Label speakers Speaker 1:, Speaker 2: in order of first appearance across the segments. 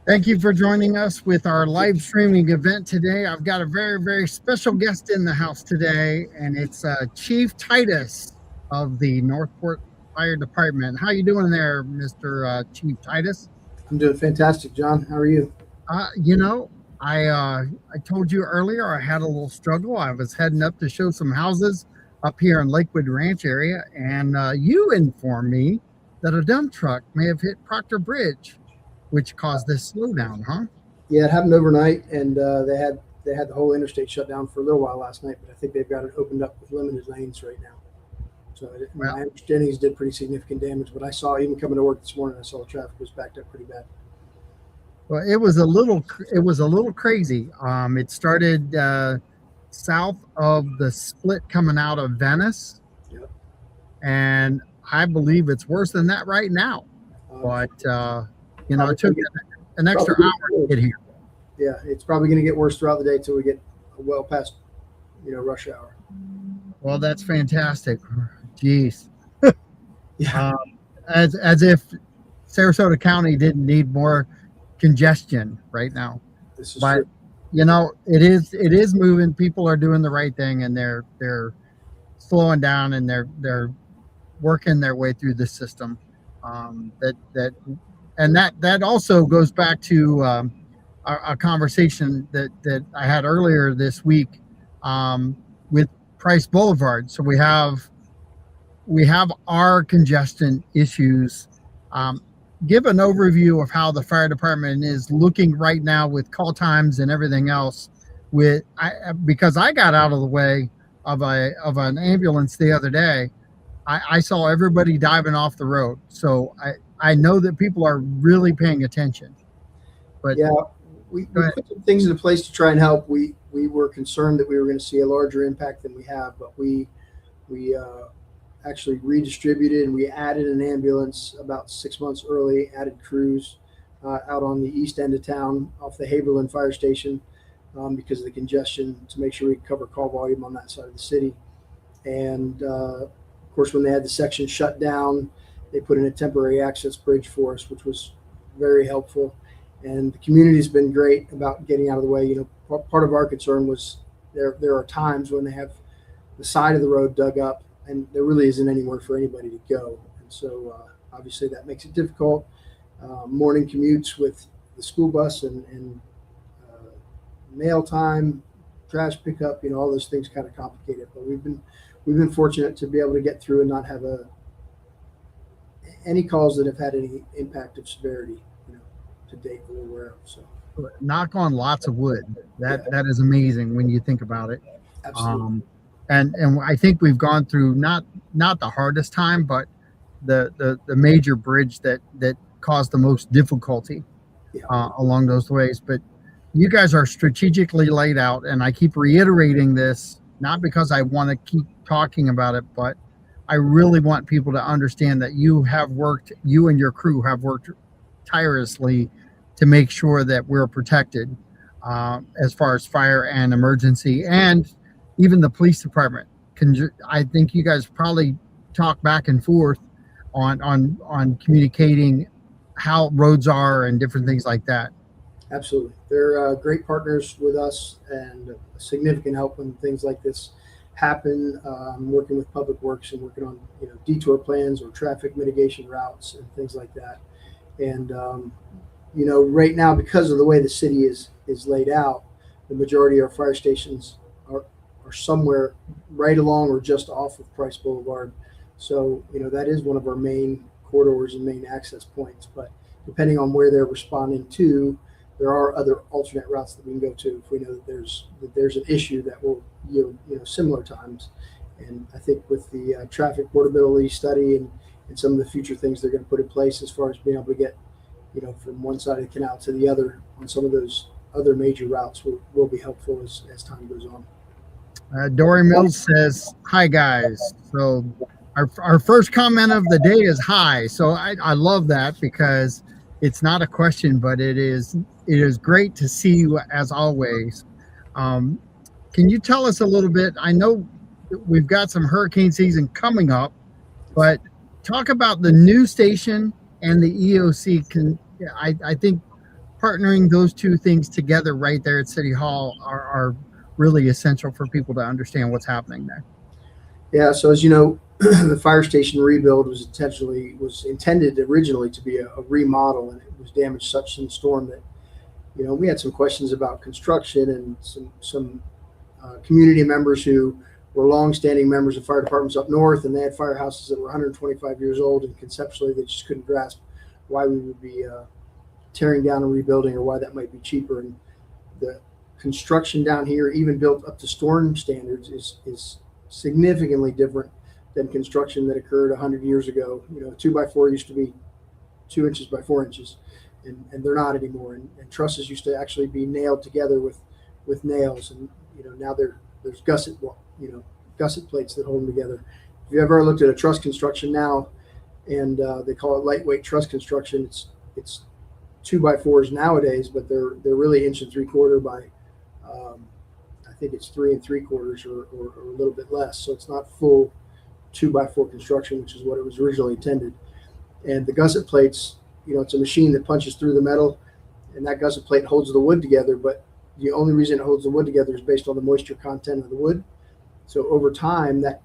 Speaker 1: Thank you for joining us with our live streaming event today. I've got a very, very special guest in the house today, and it's Chief Titus of the Northport Fire Department. How you doing there, Mr. Chief Titus?
Speaker 2: I'm doing fantastic, John. How are you?
Speaker 1: You know, I told you earlier I had a little struggle. I was heading up to show some houses up here in Lakewood Ranch area, and you informed me that a dump truck may have hit Proctor Bridge, which caused this slowdown, huh?
Speaker 2: Yeah, it happened overnight, and they had the whole interstate shut down for a little while last night, but I think they've got it opened up with limited lanes right now. So my understanding is did pretty significant damage, but I saw even coming to work this morning, I saw the traffic was backed up pretty bad.
Speaker 1: Well, it was a little crazy. It started south of the split coming out of Venice,
Speaker 2: Yep.
Speaker 1: and I believe it's worse than that right now. But it took an extra hour to get here.
Speaker 2: Yeah, it's probably going to get worse throughout the day till we get well past, rush hour.
Speaker 1: Well, that's fantastic. Jeez.
Speaker 2: Yeah.
Speaker 1: As if Sarasota County didn't need more congestion right now.
Speaker 2: This is
Speaker 1: But
Speaker 2: true.
Speaker 1: it is moving. People are doing the right thing, and they're slowing down, and they're working their way through the system. That also goes back to a conversation that I had earlier this week with Price Boulevard. So we have our congestion issues. Give an overview of how the fire department is looking right now with call times and everything else. Because I got out of the way of an ambulance the other day. I saw everybody diving off the road. So I know that people are really paying attention. But
Speaker 2: yeah, we put some things into place to try and help. We were concerned that we were going to see a larger impact than we have, but we actually redistributed, and we added an ambulance about 6 months early, added crews out on the east end of town off the Haberlin fire station because of the congestion, to make sure we could cover call volume on that side of the city. And of course, when they had the section shut down, they put in a temporary access bridge for us, which was very helpful. And the community's been great about getting out of the way. Part of our concern was there are times when they have the side of the road dug up, and there really isn't anywhere for anybody to go. And so obviously that makes it difficult. Morning commutes with the school bus and mail time, trash pickup, all those things kind of complicate it. But we've been fortunate to be able to get through and not have any calls that have had any impact of severity, to date that we're aware of. So
Speaker 1: knock on lots of wood. That is amazing when you think about it.
Speaker 2: Absolutely.
Speaker 1: And I think we've gone through not the hardest time, but the major bridge that caused the most difficulty along those ways. But you guys are strategically laid out, and I keep reiterating this, not because I want to keep talking about it, but I really want people to understand that you and your crew have worked tirelessly to make sure that we're protected as far as fire and emergency, and even the police department. I think you guys probably talk back and forth on communicating how roads are and different things like that.
Speaker 2: Absolutely. They're great partners with us and a significant help when things like this happen. Working with Public Works and working on detour plans or traffic mitigation routes and things like that. And right now, because of the way the city is laid out, the majority of our fire stations are somewhere right along or just off of Price Boulevard. So that is one of our main corridors and main access points. But depending on where they're responding to, there are other alternate routes that we can go to if we know that there's an issue that will similar times. And I think with the traffic portability study and some of the future things they're going to put in place as far as being able to get from one side of the canal to the other on some of those other major routes will be helpful as time goes on.
Speaker 1: Dory Mills says, "Hi guys." So our first comment of the day is hi. So I love that, because it's not a question, but it is great to see you as always. Can you tell us a little bit? I know we've got some hurricane season coming up, but talk about the new station and the EOC. I think partnering those two things together right there at City Hall are really essential for people to understand what's happening there.
Speaker 2: Yeah. So as you know, the fire station rebuild was intended originally to be a remodel, and it was damaged such in the storm that we had some questions about construction, and some community members who were longstanding members of fire departments up north, and they had firehouses that were 125 years old, and conceptually they just couldn't grasp why we would be tearing down and rebuilding, or why that might be cheaper. And the construction down here, even built up to storm standards, is significantly different than construction that occurred 100 years ago. A 2x4 used to be 2 inches by 4 inches, and they're not anymore. And trusses used to actually be nailed together with nails, and now there's gusset plates that hold them together. If you ever looked at a truss construction now, and they call it lightweight truss construction, it's 2x4s nowadays, but they're really 1 3/4 by I think it's 3 3/4 or a little bit less. So it's not full 2x4 construction, which is what it was originally intended. And the gusset plates, it's a machine that punches through the metal, and that gusset plate holds the wood together. But the only reason it holds the wood together is based on the moisture content of the wood. So over time, that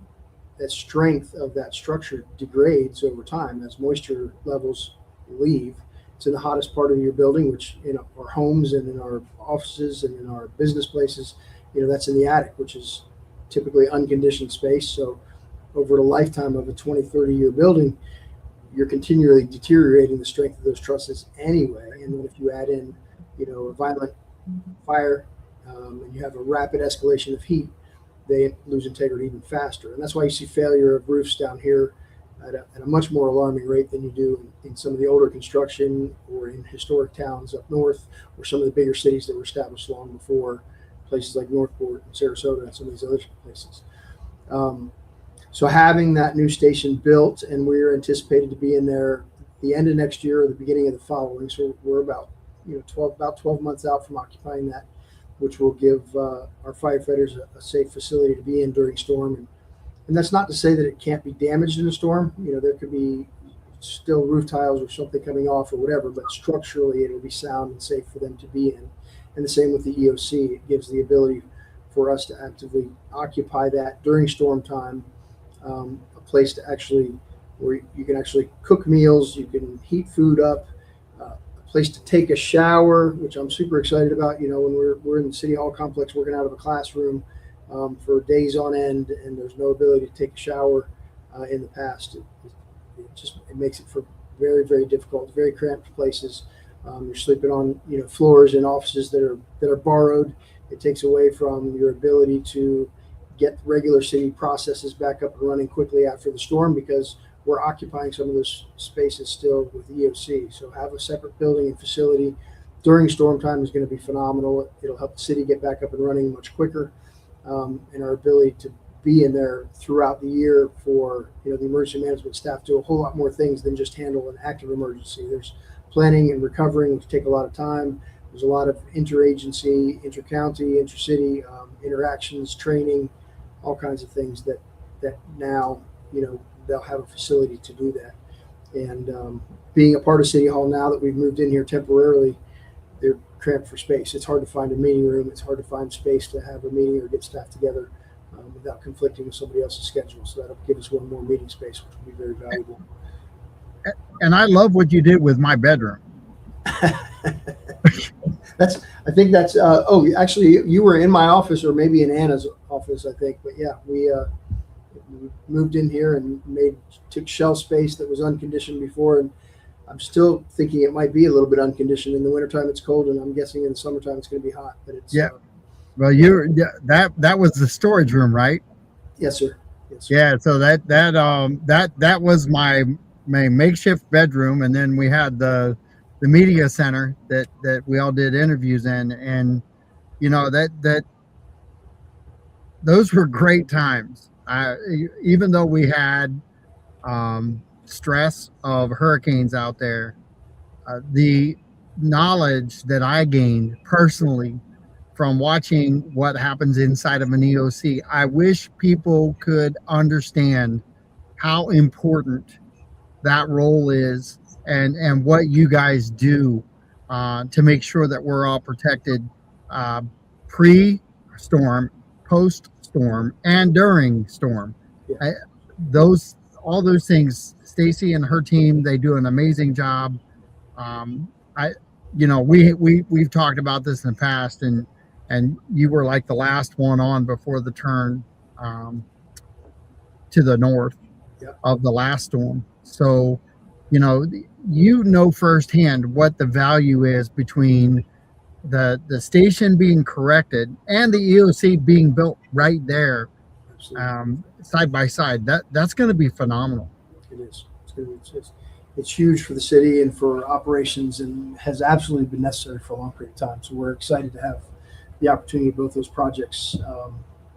Speaker 2: strength of that structure degrades over time as moisture levels leave. It's in the hottest part of your building, which in our homes and in our offices and in our business places, that's in the attic, which is typically unconditioned space. So over the lifetime of a 20, 30-year building, you're continually deteriorating the strength of those trusses anyway. And then if you add in, a violent fire, and you have a rapid escalation of heat, they lose integrity even faster. And that's why you see failure of roofs down here at a much more alarming rate than you do in some of the older construction, or in historic towns up north, or some of the bigger cities that were established long before, places like Northport and Sarasota and some of these other places. So having that new station built, and we're anticipated to be in there the end of next year or the beginning of the following. So we're about 12 months out from occupying that, which will give our firefighters a safe facility to be in during storm. And that's not to say that it can't be damaged in a storm. There could be still roof tiles or something coming off or whatever, but structurally it'll be sound and safe for them to be in. And the same with the EOC. It gives the ability for us to actively occupy that during storm time, a place to actually, where you can actually cook meals, you can heat food up, a place to take a shower, which I'm super excited about. When we're in the City Hall complex working out of a classroom for days on end, and there's no ability to take a shower in the past, it makes it for very, very difficult, very cramped places. You're sleeping on floors in offices that are borrowed. It takes away from your ability to get regular city processes back up and running quickly after the storm, because we're occupying some of those spaces still with EOC. So have a separate building and facility during storm time is going to be phenomenal. It'll help the city get back up and running much quicker, and our ability to be in there throughout the year for the emergency management staff do a whole lot more things than just handle an active emergency. There's planning and recovering, which take a lot of time. There's a lot of interagency, intercounty, intercity interactions, training, all kinds of things that now they'll have a facility to do that. And being a part of City Hall now that we've moved in here temporarily, they're cramped for space. It's hard to find a meeting room. It's hard to find space to have a meeting or get staff together without conflicting with somebody else's schedule. So that'll give us one more meeting space, which will be very valuable.
Speaker 1: And I love what you did with my bedroom.
Speaker 2: I think that's actually you were in my office, or maybe in Anna's office, I think. But yeah, we moved in here and took shelf space that was unconditioned before, and I'm still thinking it might be a little bit unconditioned. In the wintertime it's cold, and I'm guessing in the summertime it's going to be hot. But it's
Speaker 1: well, that was the storage room, right?
Speaker 2: Yes, sir. Yes, sir.
Speaker 1: Yeah, so that was my makeshift bedroom, and then we had the media center that we all did interviews in, and that those were great times. Even though we had stress of hurricanes out there, the knowledge that I gained personally from watching what happens inside of an EOC, I wish people could understand how important that role is, and what you guys do to make sure that we're all protected pre-storm, post-storm, and during storm.
Speaker 2: Yeah.
Speaker 1: All those things, Stacy and her team, they do an amazing job. I, we've talked about this in the past, and you were like the last one on before the turn to the north of the last storm. So, firsthand what the value is between the station being corrected and the EOC being built right there, side by side. That's going to be phenomenal.
Speaker 2: It is. It's huge for the city and for operations, and has absolutely been necessary for a long period of time. So we're excited to have the opportunity of both those projects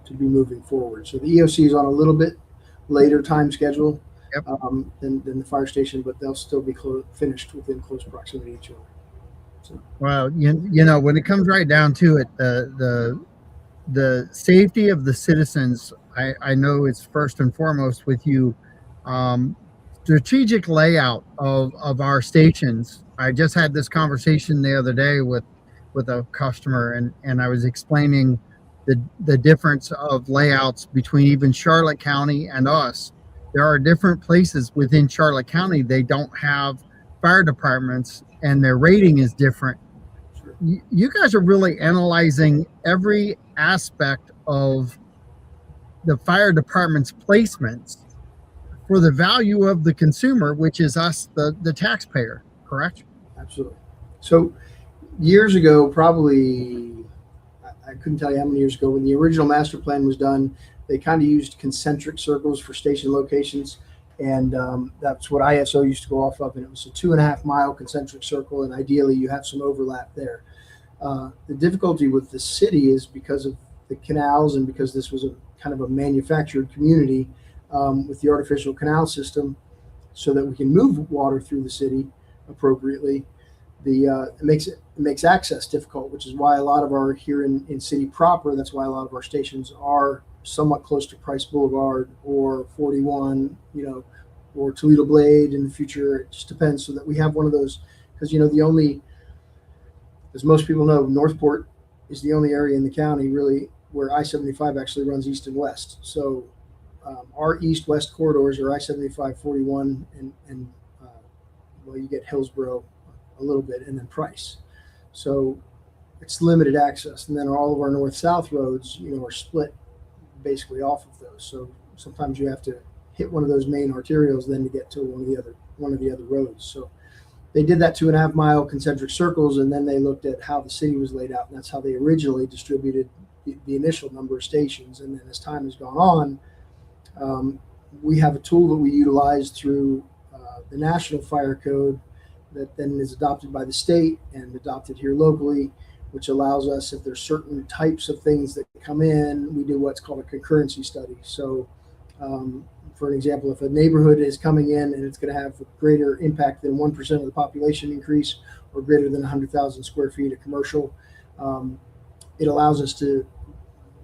Speaker 2: to be moving forward. So the EOC is on a little bit later time schedule than the fire station, but they'll still be finished within close proximity to each other. So.
Speaker 1: Well, when it comes right down to it, the safety of the citizens, I know it's first and foremost with you. Strategic layout of our stations. I just had this conversation the other day with a customer, and I was explaining the difference of layouts between even Charlotte County and us. There are different places within Charlotte County they don't have fire departments, and their rating is different.
Speaker 2: Sure.
Speaker 1: You guys are really analyzing every aspect of the fire department's placements for the value of the consumer, which is us, the taxpayer, correct?
Speaker 2: Absolutely. So years ago, probably, I couldn't tell you how many years ago, when the original master plan was done, they kind of used concentric circles for station locations. And that's what ISO used to go off of. And it was a 2.5 mile concentric circle. And ideally you have some overlap there. The difficulty with the city is because of the canals, and because this was a kind of a manufactured community, with the artificial canal system, so that we can move water through the city appropriately. It makes access difficult, which is why a lot of our here in city proper, that's why a lot of our stations are somewhat close to Price Boulevard or 41, or Toledo Blade in the future. It just depends, so that we have one of those, because as most people know, Northport is the only area in the county really where I-75 actually runs east and west. So our east-west corridors are I-75, 41, and you get Hillsborough a little bit, and then Price. So it's limited access. And then all of our north-south roads, are split basically off of those. So sometimes you have to hit one of those main arterials then to get to one of the other roads. So they did that 2.5 mile concentric circles, and then they looked at how the city was laid out, and that's how they originally distributed the initial number of stations. And then as time has gone on, we have a tool that we utilize through the National Fire Code that then is adopted by the state and adopted here locally, which allows us, if there's certain types of things that come in, we do what's called a concurrency study. So for an example, if a neighborhood is coming in and it's going to have a greater impact than 1% of the population increase, or greater than 100,000 square feet of commercial, it allows us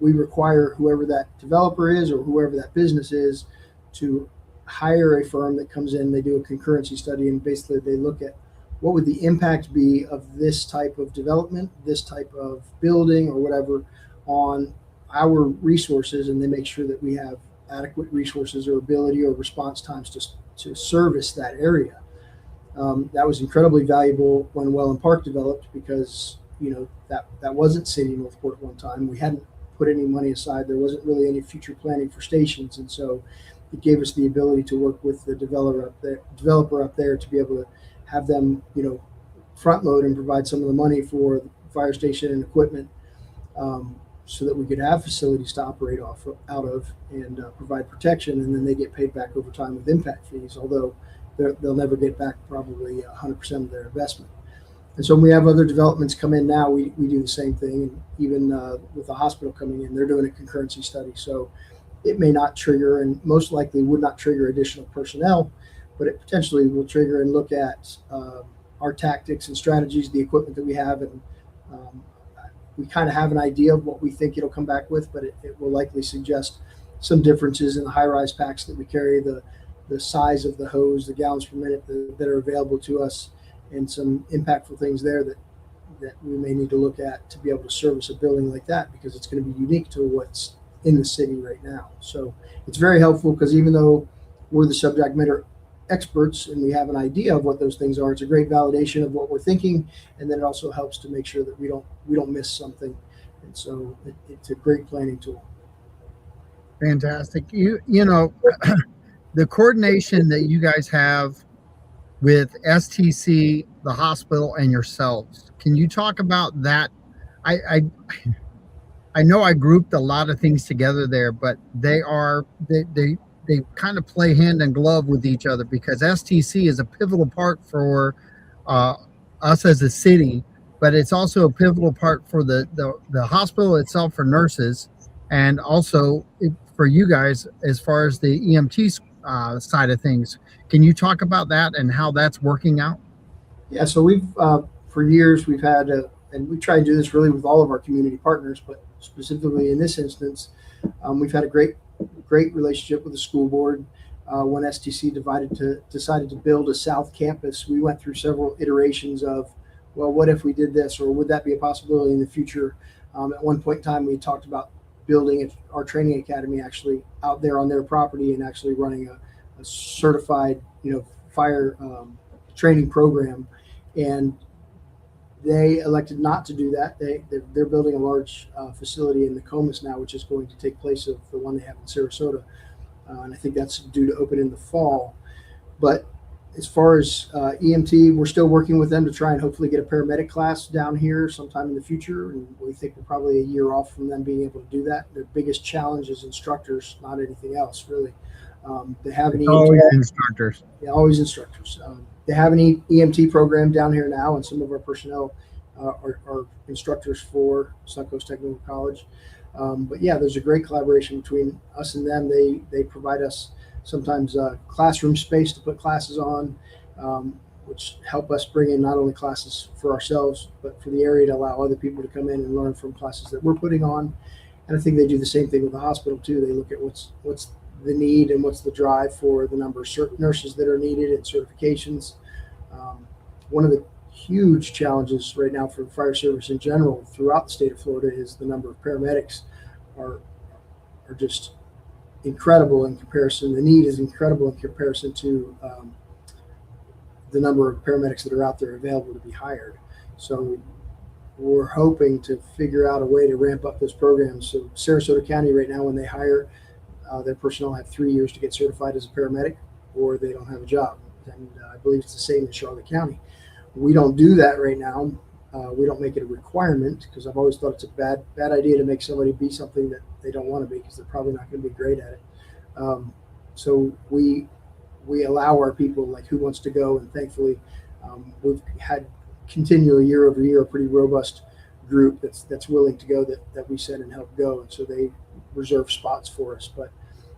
Speaker 2: we require whoever that developer is or whoever that business is to hire a firm that comes in. They do a concurrency study, and basically they look at what would the impact be of this type of development, this type of building or whatever on our resources, and they make sure that we have adequate resources or ability or response times to service that area. That was incredibly valuable when Welland Park developed, because that wasn't City Northport at one time. We hadn't put any money aside. There wasn't really any future planning for stations, and so it gave us the ability to work with the developer up there to be able to have them, front load and provide some of the money for the fire station and equipment, so that we could have facilities to operate out of and provide protection, and then they get paid back over time with impact fees, although they'll never get back probably 100% of their investment. And so when we have other developments come in now, we do the same thing. And even with the hospital coming in, they're doing a concurrency study. So it may not trigger, and most likely would not trigger, additional personnel, but it potentially will trigger and look at our tactics and strategies, the equipment that we have, and we kind of have an idea of what we think it'll come back with, but it will likely suggest some differences in the high-rise packs that we carry, the size of the hose, the gallons per minute that are available to us, and some impactful things there that we may need to look at to be able to service a building like that, because it's going to be unique to what's in the city right now. So it's very helpful, because even though we're the subject matter experts and we have an idea of what those things are, it's a great validation of what we're thinking, and then it also helps to make sure that we don't miss something. And so it's a great planning tool.
Speaker 1: Fantastic. You know, the coordination that you guys have with STC, the hospital, and yourselves. Can you talk about that? I know I grouped a lot of things together there, but they kind of play hand in glove with each other, because STC is a pivotal part for uh, us as a city, but it's also a pivotal part for the hospital itself for nurses, and also for you guys as far as the EMT side of things. Can you talk about that and how that's working out?
Speaker 2: Yeah, so we've for years we've had, and we try and do this really with all of our community partners, but specifically in this instance, we've had a great relationship with the school board. When STC decided to build a South Campus, we went through several iterations of, well, what if we did this, or would that be a possibility in the future? At one point in time, we talked about building our training academy actually out there on their property, and actually running a certified, fire training program. And they elected not to do that. They're building a large facility in Nokomis now, which is going to take place of the one they have in Sarasota, and I think that's due to open in the fall. But as far as EMT, we're still working with them to try and hopefully get a paramedic class down here sometime in the future, and we think we're probably a year off from them being able to do that. Their biggest challenge is instructors, not anything else really. They have an EMT,
Speaker 1: always instructors.
Speaker 2: Yeah, always instructors. They have an EMT program down here now, and some of our personnel are instructors for Suncoast Technical College. But yeah, there's a great collaboration between us and them. They provide us sometimes classroom space to put classes on, which help us bring in not only classes for ourselves, but for the area to allow other people to come in and learn from classes that we're putting on. And I think they do the same thing with the hospital too. They look at what's the need and what's the drive for the number of nurses that are needed and certifications. One of the huge challenges right now for the fire service in general throughout the state of Florida is the number of paramedics are just incredible in comparison. The need is incredible in comparison to the number of paramedics that are out there available to be hired. So we're hoping to figure out a way to ramp up those programs. So Sarasota County right now, when they hire, their personnel have 3 years to get certified as a paramedic, or they don't have a job. And I believe it's the same in Charlotte County. We don't do that right now. We don't make it a requirement, because I've always thought it's a bad idea to make somebody be something that they don't want to be, because they're probably not going to be great at it. So we allow our people, like, who wants to go, and thankfully we've had continually year over year a pretty robust group that's willing to go, that we send and help go, and so they reserve spots for us. But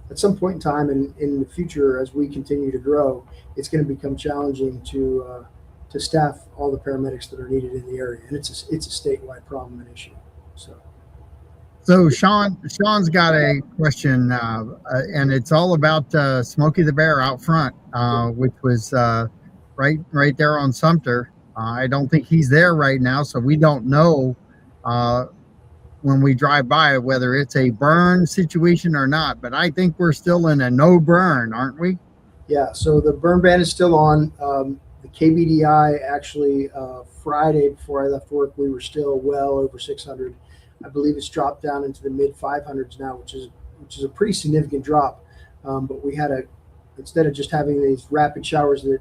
Speaker 2: at some point in time in the future, as we continue to grow, it's going to become challenging to staff all the paramedics that are needed in the area, and it's a statewide problem and issue.
Speaker 1: So Sean's got a question, and it's all about Smokey the Bear out front, which was right there on Sumter. I don't think he's there right now, so we don't know when we drive by whether it's a burn situation or not. But I think we're still in a no burn, aren't we?
Speaker 2: Yeah. So the burn ban is still on. The KBDI actually Friday before I left work, we were still well over 600. I believe it's dropped down into the mid 500s now, which is a pretty significant drop. But we had instead of just having these rapid showers that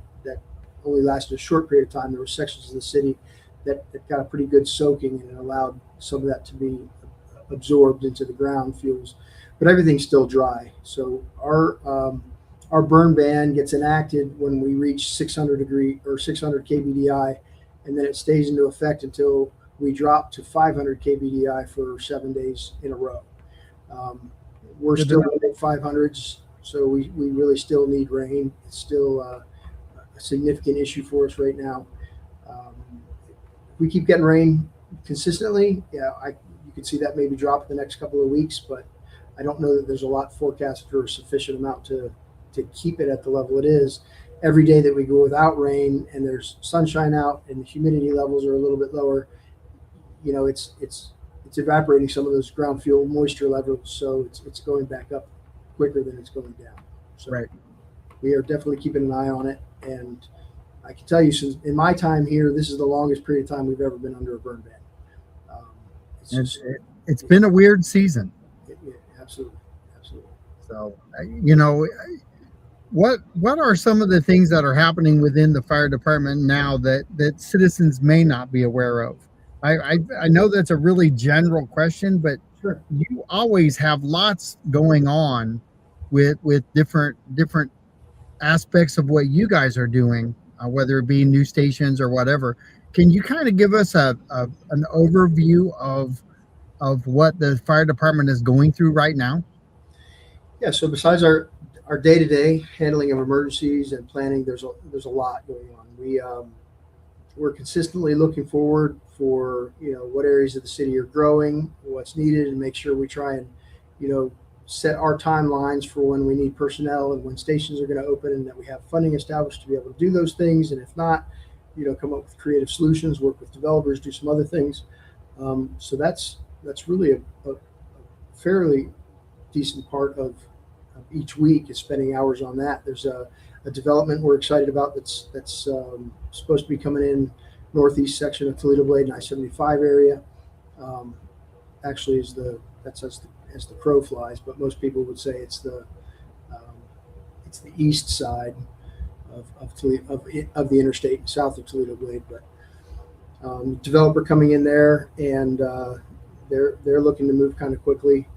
Speaker 2: only lasted a short period of time, there were sections of the city that got a pretty good soaking, and it allowed some of that to be absorbed into the ground fuels. But everything's still dry. So our burn ban gets enacted when we reach 600 KBDI, and then it stays into effect until we drop to 500 KBDI for 7 days in a row. We're still in the 500s, so we really still need rain. It's still a significant issue for us right now. If we keep getting rain consistently, yeah, you could see that maybe drop in the next couple of weeks, but I don't know that there's a lot forecasted or a sufficient amount to keep it at the level it is. every day that we go without rain and there's sunshine out and the humidity levels are a little bit lower, it's evaporating some of those ground fuel moisture levels, so it's going back up quicker than it's going down. So
Speaker 1: Right.
Speaker 2: we are definitely keeping an eye on it, and I can tell you, since in my time here, this is the longest period of time we've ever been under a burn ban.
Speaker 1: It's been a weird season.
Speaker 2: Absolutely.
Speaker 1: So, what are some of the things that are happening within the fire department now that citizens may not be aware of? I know that's a really general question, but
Speaker 2: Sure.
Speaker 1: you always have lots going on with different aspects of what you guys are doing, whether it be new stations or whatever. Can you kind of give us an overview of what the fire department is going through right now?
Speaker 2: Yeah. So besides our day-to-day handling of emergencies and planning, there's a lot going on. We're consistently looking forward for what areas of the city are growing, what's needed, and make sure we try and set our timelines for when we need personnel and when stations are going to open, and that we have funding established to be able to do those things. And if not, come up with creative solutions, work with developers, do some other things. So that's really a fairly decent part of each week is spending hours on that. There's a development we're excited about that's supposed to be coming in northeast section of Toledo Blade and I-75 area. Actually, that's as the crow flies, but most people would say it's the east side of the interstate south of Toledo Blade. But developer coming in there, and they're looking to move kind of quickly.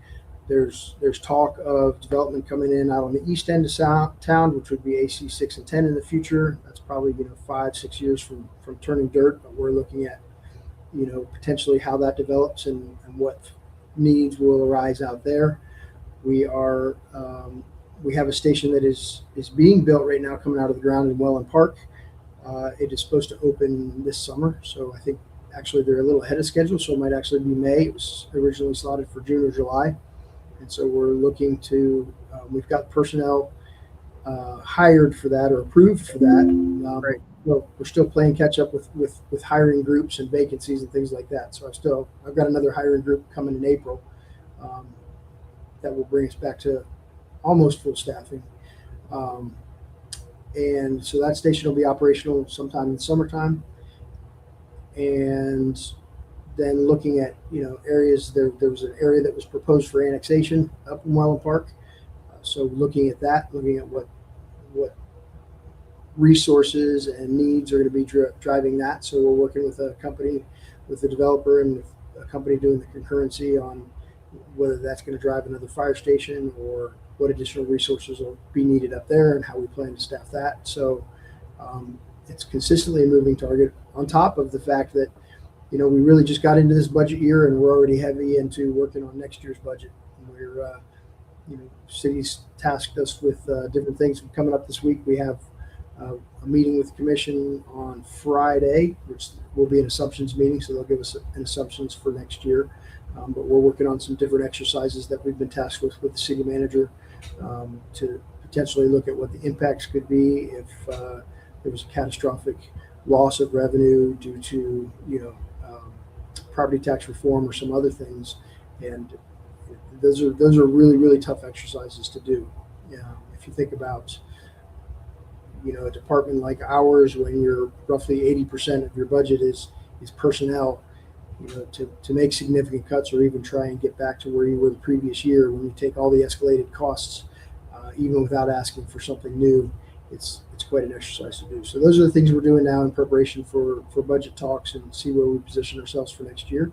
Speaker 2: There's talk of development coming in out on the east end of town, which would be AC 6 and 10 in the future. That's probably 5-6 years from turning dirt, but we're looking at potentially how that develops and what needs will arise out there. We have a station that is being built right now, coming out of the ground in Welland Park. It is supposed to open this summer, so I think actually they're a little ahead of schedule, so it might actually be May. It was originally slotted for June or July. And so we're looking to, we've got personnel hired for that or approved for that.
Speaker 1: Right.
Speaker 2: Well, we're still playing catch up with hiring groups and vacancies and things like that. So I've got another hiring group coming in April that will bring us back to almost full staffing. And so that station will be operational sometime in the summertime. And then looking at areas, there was an area that was proposed for annexation up in Welland Park. So looking at that, looking at what resources and needs are going to be driving that. So we're working with a company, with the developer and with a company doing the concurrency on whether that's going to drive another fire station or what additional resources will be needed up there and how we plan to staff that. So it's consistently a moving target, on top of the fact that we really just got into this budget year and we're already heavy into working on next year's budget. We're, cities tasked us with different things coming up this week. We have a meeting with the commission on Friday, which will be an assumptions meeting. So they'll give us an assumptions for next year. But we're working on some different exercises that we've been tasked with the city manager to potentially look at what the impacts could be if there was a catastrophic loss of revenue due to, property tax reform or some other things. And those are really, really tough exercises to do. If you think about, a department like ours, when you're roughly 80% of your budget is personnel, to make significant cuts or even try and get back to where you were the previous year, when you take all the escalated costs, even without asking for something new, it's quite an exercise to do. So those are the things we're doing now in preparation for budget talks and see where we position ourselves for next year.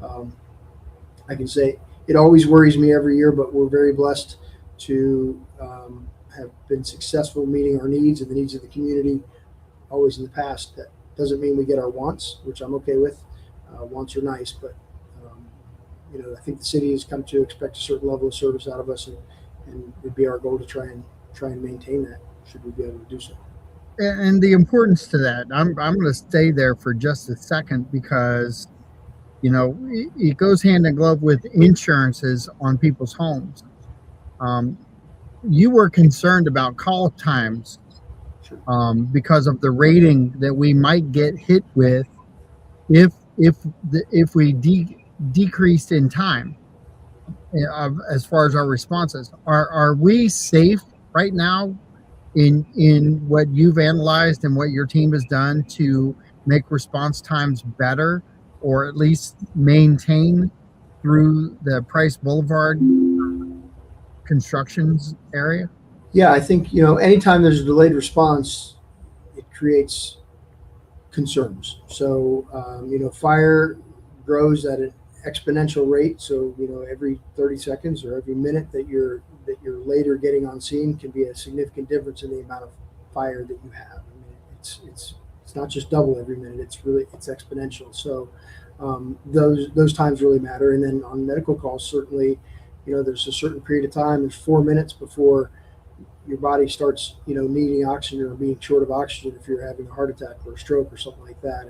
Speaker 2: I can say it always worries me every year, but we're very blessed to have been successful meeting our needs and the needs of the community always in the past. That doesn't mean we get our wants, which I'm okay with. Wants are nice, but I think the city has come to expect a certain level of service out of us, and it would be our goal to try and maintain that, should we be able to do so.
Speaker 1: And the importance to that, I'm going to stay there for just a second, because it goes hand in glove with insurances on people's homes. You were concerned about call times because of the rating that we might get hit with if we decreased in time as far as our responses. Are we safe right now in what you've analyzed and what your team has done to make response times better, or at least maintain through the Price Boulevard constructions area?
Speaker 2: Yeah, I think, anytime there's a delayed response, it creates concerns. So, fire grows at an exponential rate. So, every 30 seconds or every minute that you're later getting on scene can be a significant difference in the amount of fire that you have. I mean, it's not just double every minute. It's exponential. So, those times really matter. And then on medical calls, certainly, there's a certain period of time. There's 4 minutes before your body starts, needing oxygen or being short of oxygen if you're having a heart attack or a stroke or something like that,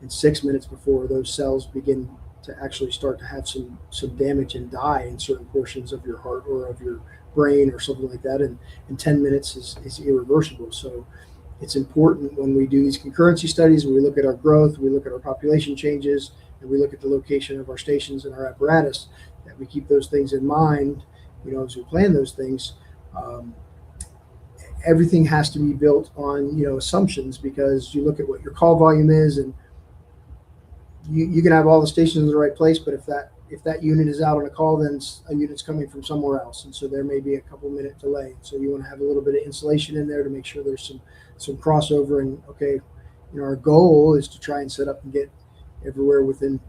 Speaker 2: and 6 minutes before those cells begin to actually start to have some damage and die in certain portions of your heart or of your brain or something like that, and 10 minutes is irreversible. So it's important when we do these concurrency studies, when we look at our growth, we look at our population changes, and we look at the location of our stations and our apparatus, that we keep those things in mind, as we plan those things. Everything has to be built on assumptions, because you look at what your call volume is, and you can have all the stations in the right place, but if that unit is out on a call, then a unit's coming from somewhere else, and so there may be a couple minute delay. So you want to have a little bit of insulation in there to make sure there's some crossover. And okay, our goal is to try and set up and get everywhere within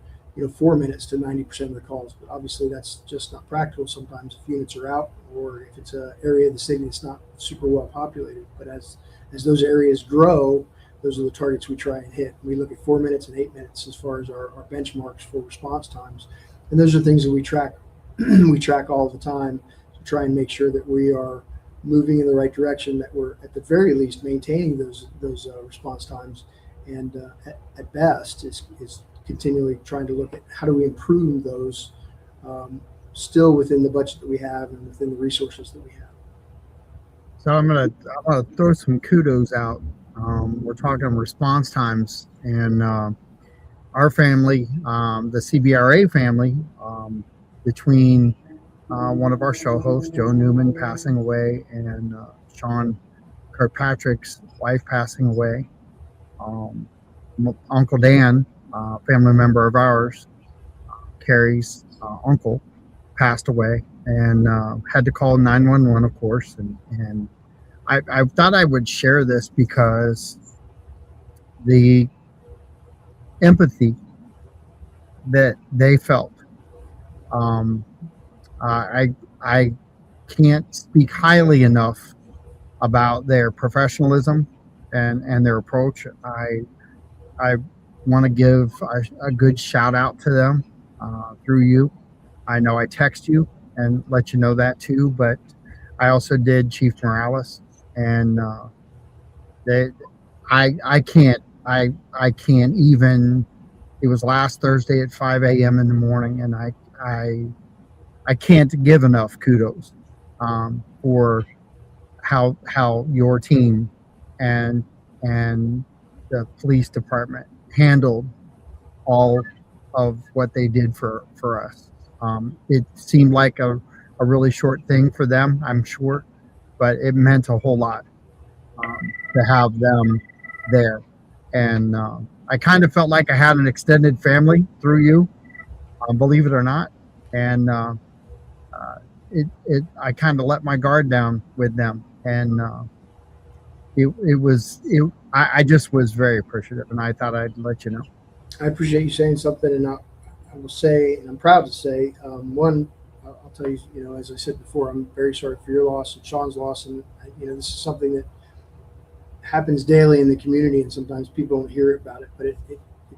Speaker 2: 4 minutes to 90% of the calls, but obviously that's just not practical sometimes if units are out, or if it's an area of the city that's not super well populated. But as those areas grow, those are the targets we try and hit. We look at 4 minutes and 8 minutes as far as our benchmarks for response times, and those are things that we track we track all the time to try and make sure that we are moving in the right direction, that we're at the very least maintaining those response times, and at best is continually trying to look at how do we improve those, still within the budget that we have and within the resources that we have.
Speaker 1: So I'm gonna throw some kudos out. We're talking response times, and our family, the CBRA family, between one of our show hosts, Joe Newman, passing away, and Sean Kirkpatrick's wife passing away, Uncle Dan, family member of ours, Carrie's uncle, passed away, and had to call 911, of course. And I thought I would share this because the empathy that they felt, I can't speak highly enough about their professionalism and their approach. I want to give a good shout out to them through you. I know I text you and let you know that too, but I also did Chief Morales, and I can't even. It was last Thursday at 5 a.m. in the morning, and I can't give enough kudos for how your team and the police department handled all of what they did for us. It seemed like a really short thing for them, I'm sure, but it meant a whole lot to have them there. And I kind of felt like I had an extended family through you, believe it or not. And I kind of let my guard down with them, and I just was very appreciative, and I thought I'd let you know.
Speaker 2: I appreciate you saying something, and I will say, and I'm proud to say, one, I'll tell you, as I said before, I'm very sorry for your loss and Sean's loss, and this is something that happens daily in the community, and sometimes people don't hear about it, but it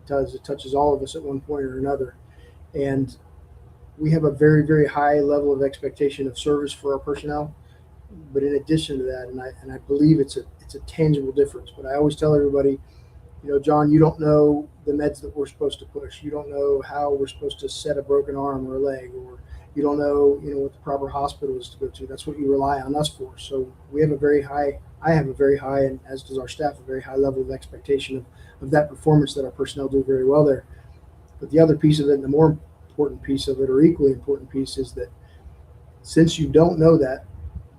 Speaker 2: does. It touches all of us at one point or another, and we have a very, very high level of expectation of service for our personnel. But in addition to that, and I believe it's a tangible difference. But I always tell everybody, John, you don't know the meds that we're supposed to push. You don't know how we're supposed to set a broken arm or a leg, or you don't know, what the proper hospital is to go to. That's what you rely on us for. So we have a very high I have a very high, and as does our staff, a very high level of expectation of that performance that our personnel do very well there. But the other piece of it, and the more important piece of it, or equally important piece, is that since you don't know that,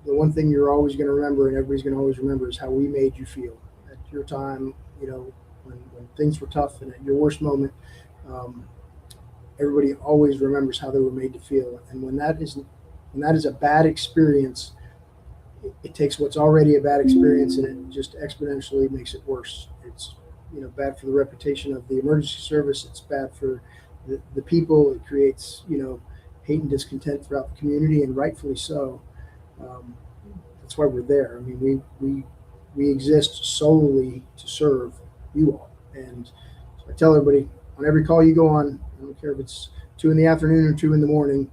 Speaker 2: the one thing you're always going to remember, and everybody's going to always remember, is how we made you feel at your time. When things were tough and at your worst moment, everybody always remembers how they were made to feel. And when that is a bad experience, it takes what's already a bad experience and it just exponentially makes it worse. It's bad for the reputation of the emergency service. It's bad for the people. It creates hate and discontent throughout the community, and rightfully so. That's why we're there. I mean, we exist solely to serve you all. And so I tell everybody, on every call you go on, I don't care if it's 2 in the afternoon or 2 in the morning,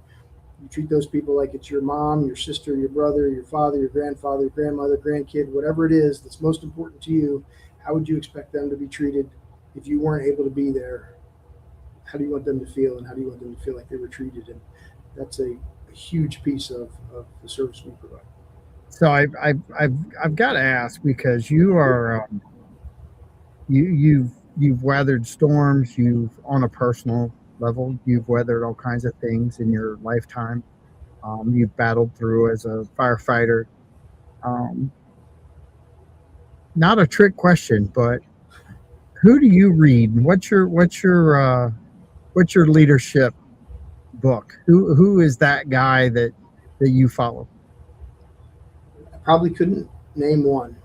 Speaker 2: you treat those people like it's your mom, your sister, your brother, your father, your grandfather, your grandmother, grandkid, whatever it is that's most important to you. How would you expect them to be treated if you weren't able to be there? How do you want them to feel, and how do you want them to feel like they were treated? And that's a huge piece of the service we provide.
Speaker 1: So I've got to ask, because you are you've weathered storms. You've, on a personal level, you've weathered all kinds of things in your lifetime. You've battled through as a firefighter. Not a trick question, but who do you read? What's your leadership book? Who is that guy that you follow?
Speaker 2: I probably couldn't name one.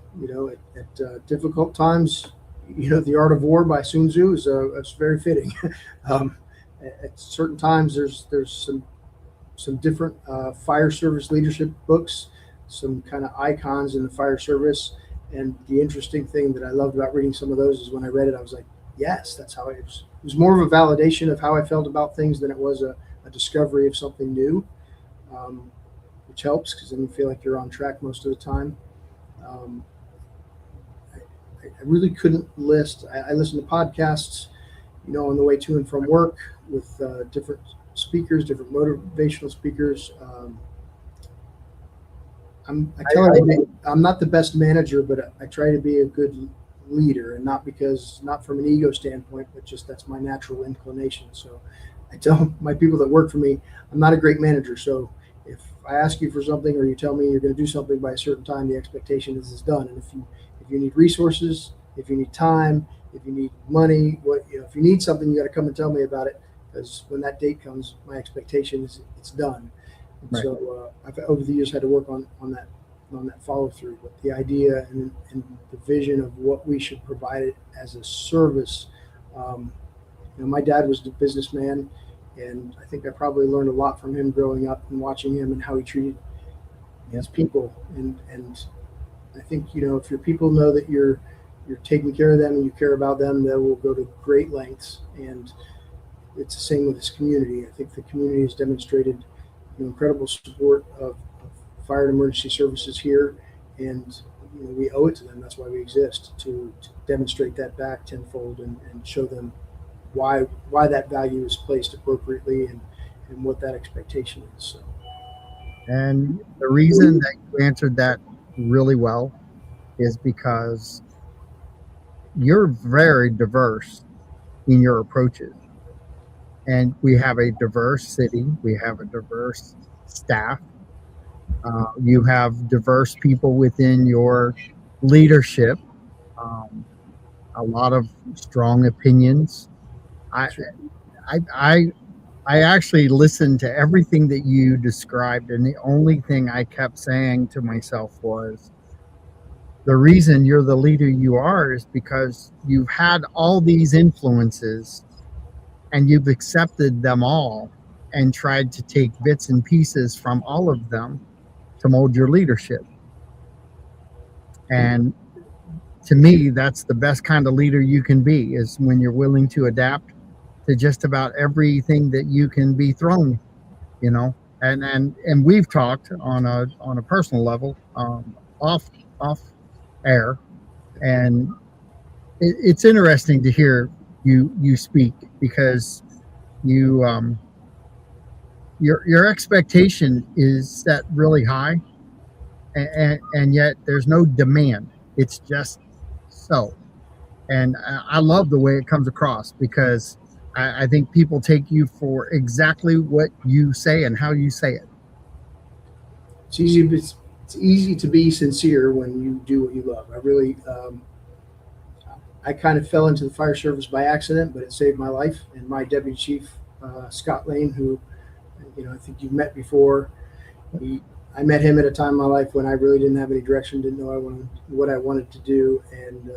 Speaker 2: At difficult times, The Art of War by Sun Tzu is very fitting. At certain times, there's some different fire service leadership books, some kind of icons in the fire service. And the interesting thing that I loved about reading some of those is when I read it, I was like, yes, that's how it was. It was more of a validation of how I felt about things than it was a discovery of something new, which helps because then you feel like you're on track most of the time. I really couldn't list. I listen to podcasts, on the way to and from work with different speakers, different motivational speakers. I tell everybody I'm not the best manager, but I try to be a good leader, and not from an ego standpoint, but just that's my natural inclination. So I tell my people that work for me, I'm not a great manager. So if I ask you for something, or you tell me you're going to do something by a certain time, the expectation is it's done. And if you need resources, if you need time, if you need money, if you need something, you got to come and tell me about it, because when that date comes, my expectation is it's done. And
Speaker 1: right.
Speaker 2: So I've over the years had to work on that follow through, but the idea and the vision of what we should provide it as a service. My dad was a businessman, and I think I probably learned a lot from him growing up and watching him and how he treated his people. And I think, if your people know that you're taking care of them and you care about them, they will go to great lengths. And it's the same with this community. I think the community has demonstrated incredible support of fire and emergency services here, and we owe it to them. That's why we exist, to demonstrate that back tenfold and show them why that value is placed appropriately and what that expectation is. So.
Speaker 1: And the reason that you answered that really well is because you're very diverse in your approaches. And we have a diverse city. We have a diverse staff. You have diverse people within your leadership. A lot of strong opinions. I actually listened to everything that you described, and the only thing I kept saying to myself was, the reason you're the leader you are is because you've had all these influences and you've accepted them all and tried to take bits and pieces from all of them to mold your leadership. And to me, that's the best kind of leader you can be, is when you're willing to adapt to just about everything that you can be thrown, and we've talked on a personal level, off air, and it's interesting to hear you speak, because your expectation is set really high, and yet there's no demand. It's just so. And I love the way it comes across because I think people take you for exactly what you say and how you say it.
Speaker 2: It's easy to be sincere when you do what you love. I kind of fell into the fire service by accident, but it saved my life. And my deputy chief, Scott Lane, who I think you've met before, I met him at a time in my life when I really didn't have any direction, didn't know what I wanted to do, and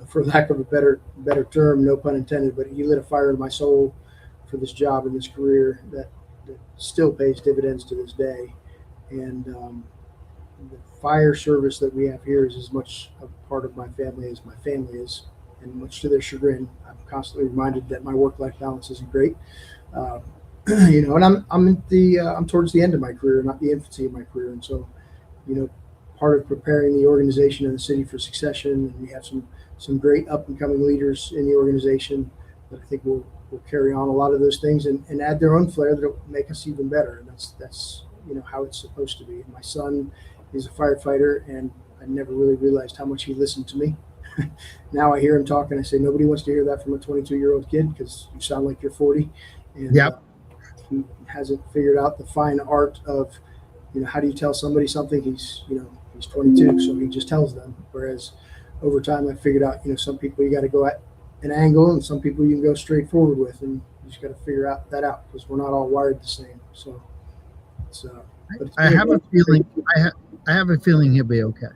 Speaker 2: for lack of a better term, no pun intended, but he lit a fire in my soul for this job and this career that still pays dividends to this day. And the fire service that we have here is as much a part of my family as my family is, and much to their chagrin, I'm constantly reminded that my work-life balance isn't great. Uh, and I'm towards the end of my career, not the infancy of my career, and so part of preparing the organization and the city for succession, and we have some great up and coming leaders in the organization that I think will carry on a lot of those things and add their own flair that will make us even better. And that's how it's supposed to be. My son is a firefighter, and I never really realized how much he listened to me. Now I hear him talk, and I say, nobody wants to hear that from a 22-year-old kid because you sound like you're 40. And
Speaker 1: Yep.
Speaker 2: He hasn't figured out the fine art of, how do you tell somebody something? He's 22, so he just tells them. Whereas over time, I figured out, some people you got to go at an angle, and some people you can go straight forward with, and you just got to figure that out because we're not all wired the same. So it's.
Speaker 1: I have a feeling. I have a feeling he'll be okay.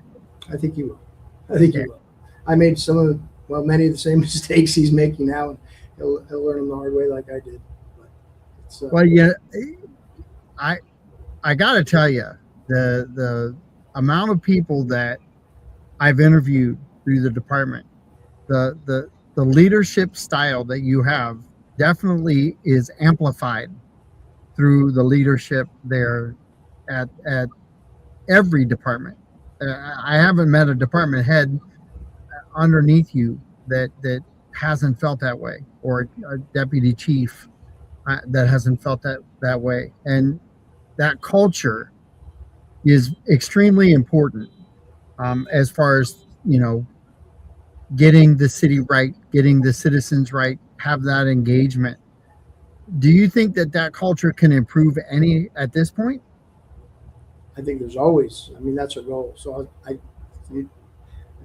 Speaker 2: I think he will. I think he will. I made many of the same mistakes he's making now, and he'll learn them the hard way like I did. But
Speaker 1: well, yeah, I got to tell you, the amount of people that I've interviewed through the department, the leadership style that you have definitely is amplified through the leadership there at every department. I haven't met a department head underneath you that hasn't felt that way, or a deputy chief that hasn't felt that way. And that culture is extremely important as far as getting the city right, getting the citizens right, have that engagement. Do you think that culture can improve any at this point?
Speaker 2: I think there's always. I mean, that's our goal. So I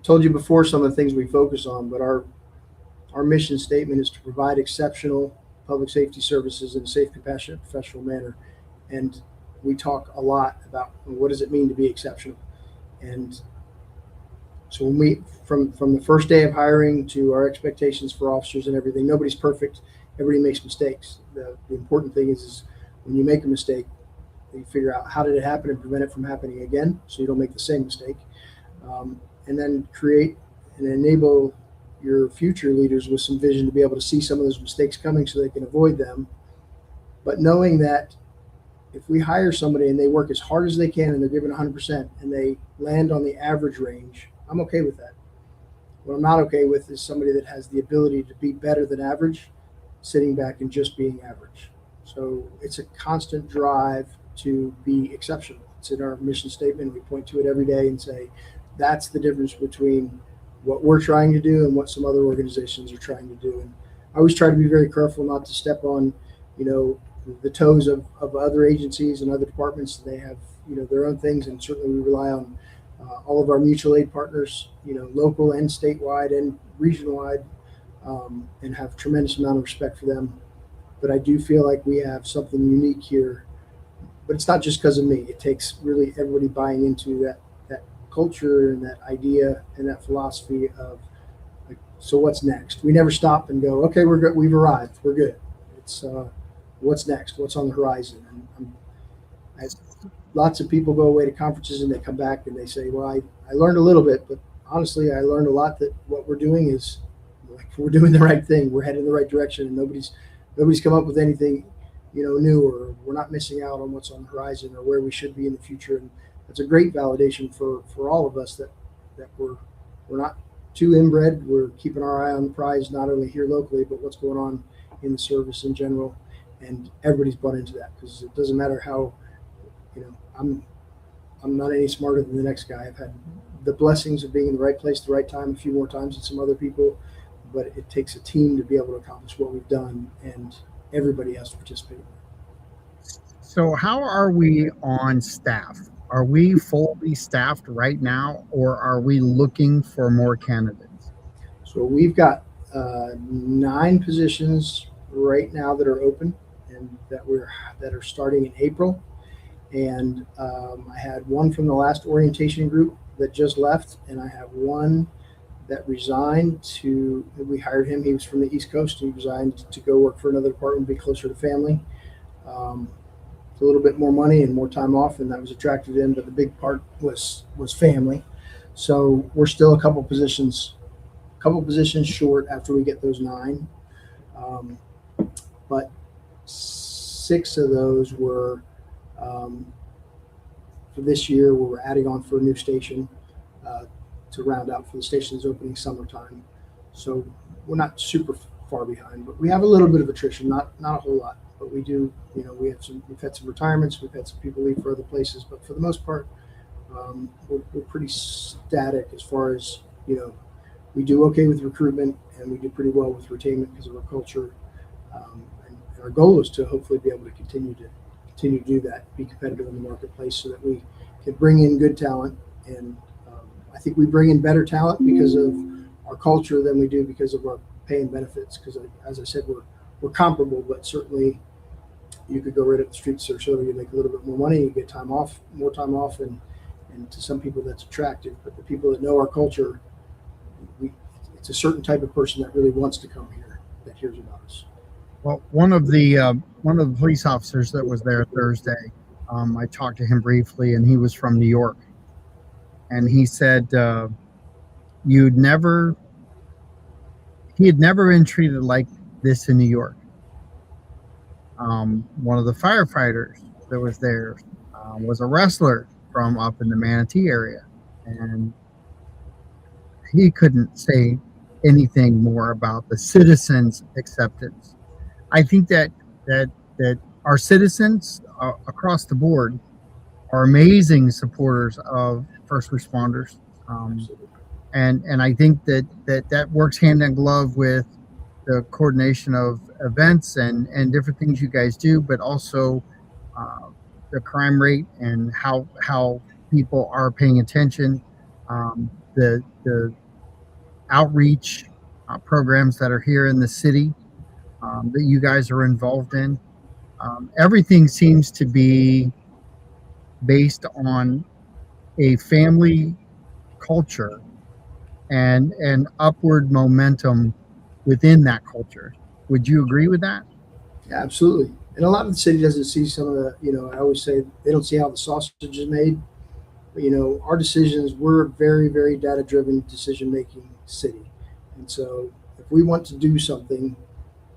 Speaker 2: told you before some of the things we focus on, but our mission statement is to provide exceptional public safety services in a safe, compassionate, professional manner. And we talk a lot about what does it mean to be exceptional. And so when we, from the first day of hiring to our expectations for officers and everything, nobody's perfect. Everybody makes mistakes. The important thing is when you make a mistake, you figure out how did it happen and prevent it from happening again, so you don't make the same mistake. And then create and enable your future leaders with some vision to be able to see some of those mistakes coming so they can avoid them. But knowing that if we hire somebody and they work as hard as they can and they're given 100% and they land on the average range, I'm okay with that. What I'm not okay with is somebody that has the ability to be better than average, sitting back and just being average. So it's a constant drive to be exceptional. It's in our mission statement. We point to it every day and say, that's the difference between what we're trying to do and what some other organizations are trying to do. And I always try to be very careful not to step on, the toes of other agencies and other departments. They have, their own things, and certainly we rely on all of our mutual aid partners, local and statewide and regional wide, and have tremendous amount of respect for them. But I do feel like we have something unique here. But it's not just because of me. It takes really everybody buying into that culture and that idea and that philosophy of, like, so what's next? We never stop and go, okay, we're good. We've arrived. We're good. It's what's next? What's on the horizon? And lots of people go away to conferences and they come back and they say, well, I learned a little bit, but honestly, I learned a lot that what we're doing is, like, we're doing the right thing. We're heading in the right direction, and nobody's come up with anything, new, or we're not missing out on what's on the horizon or where we should be in the future. And that's a great validation for all of us that we're not too inbred. We're keeping our eye on the prize, not only here locally, but what's going on in the service in general. And everybody's bought into that because it doesn't matter how, I'm not any smarter than the next guy. I've had the blessings of being in the right place at the right time a few more times than some other people, but it takes a team to be able to accomplish what we've done, and everybody has to participate.
Speaker 1: So how are we on staff? Are we fully staffed right now, or are we looking for more candidates?
Speaker 2: So we've got 9 positions right now that are open and that are starting in April. And I had one from the last orientation group that just left, and I have one that resigned to. We hired him. He was from the East Coast. He resigned to go work for another department, be closer to family. Um, a little bit more money and more time off, and that was attracted to him. But the big part was family. So we're still a couple positions short after we get those 9. Um, but 6 of those were um, for this year, where we're adding on for a new station uh, to round out for the stations opening summertime. So we're not super far behind, but we have a little bit of attrition, not a whole lot, but we do. We've had some retirements, we've had some people leave for other places, but for the most part, we're pretty static as far as we do okay with recruitment, and we do pretty well with retainment because of our culture. And our goal is to hopefully be able to continue to do that, be competitive in the marketplace, so that we can bring in good talent. And I think we bring in better talent because of our culture than we do because of our pay and benefits. Because as I said, we're comparable, but certainly you could go right up the street to Sarasota, you make a little bit more money, you get more time off, and to some people that's attractive. But the people that know our culture, it's a certain type of person that really wants to come here, that hears about us.
Speaker 1: Well, one of the police officers that was there Thursday, I talked to him briefly, and he was from New York, and he said he had never been treated like this in New York. One of the firefighters that was there was a wrestler from up in the Manatee area, and he couldn't say anything more about the citizens' acceptance. I think that our citizens across the board are amazing supporters of first responders, and I think that works hand in glove with the coordination of events and different things you guys do, but also the crime rate and how people are paying attention, the outreach programs that are here in the city that you guys are involved in. Everything seems to be based on a family culture and an upward momentum within that culture. Would you agree with that?
Speaker 2: Yeah, absolutely. And a lot of the city doesn't see some of I always say they don't see how the sausage is made. But, our decisions, we're a very, very data driven decision making city. And so if we want to do something,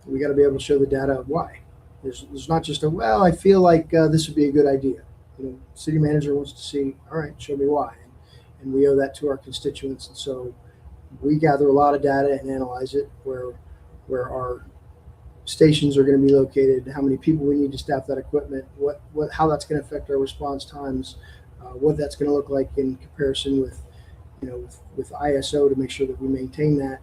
Speaker 2: we got to be able to show the data of why. There's not just well, I feel like this would be a good idea. City manager wants to see, all right, show me why. And we owe that to our constituents. And so we gather a lot of data and analyze it, where our stations are going to be located, how many people we need to staff that equipment, how that's going to affect our response times, what that's going to look like in comparison with, with ISO, to make sure that we maintain that.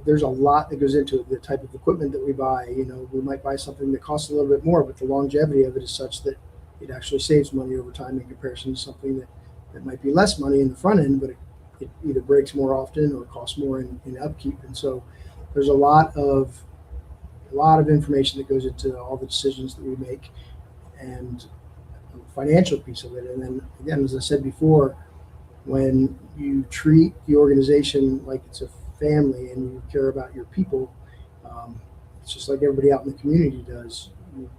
Speaker 2: There's a lot that goes into the type of equipment that we buy. We might buy something that costs a little bit more, but the longevity of it is such that it actually saves money over time in comparison to something that might be less money in the front end, but it either breaks more often or costs more in upkeep. And so there's a lot of information that goes into all the decisions that we make, and the financial piece of it. And then again, as I said before, when you treat the organization like it's a family and you care about your people, it's just like everybody out in the community does. You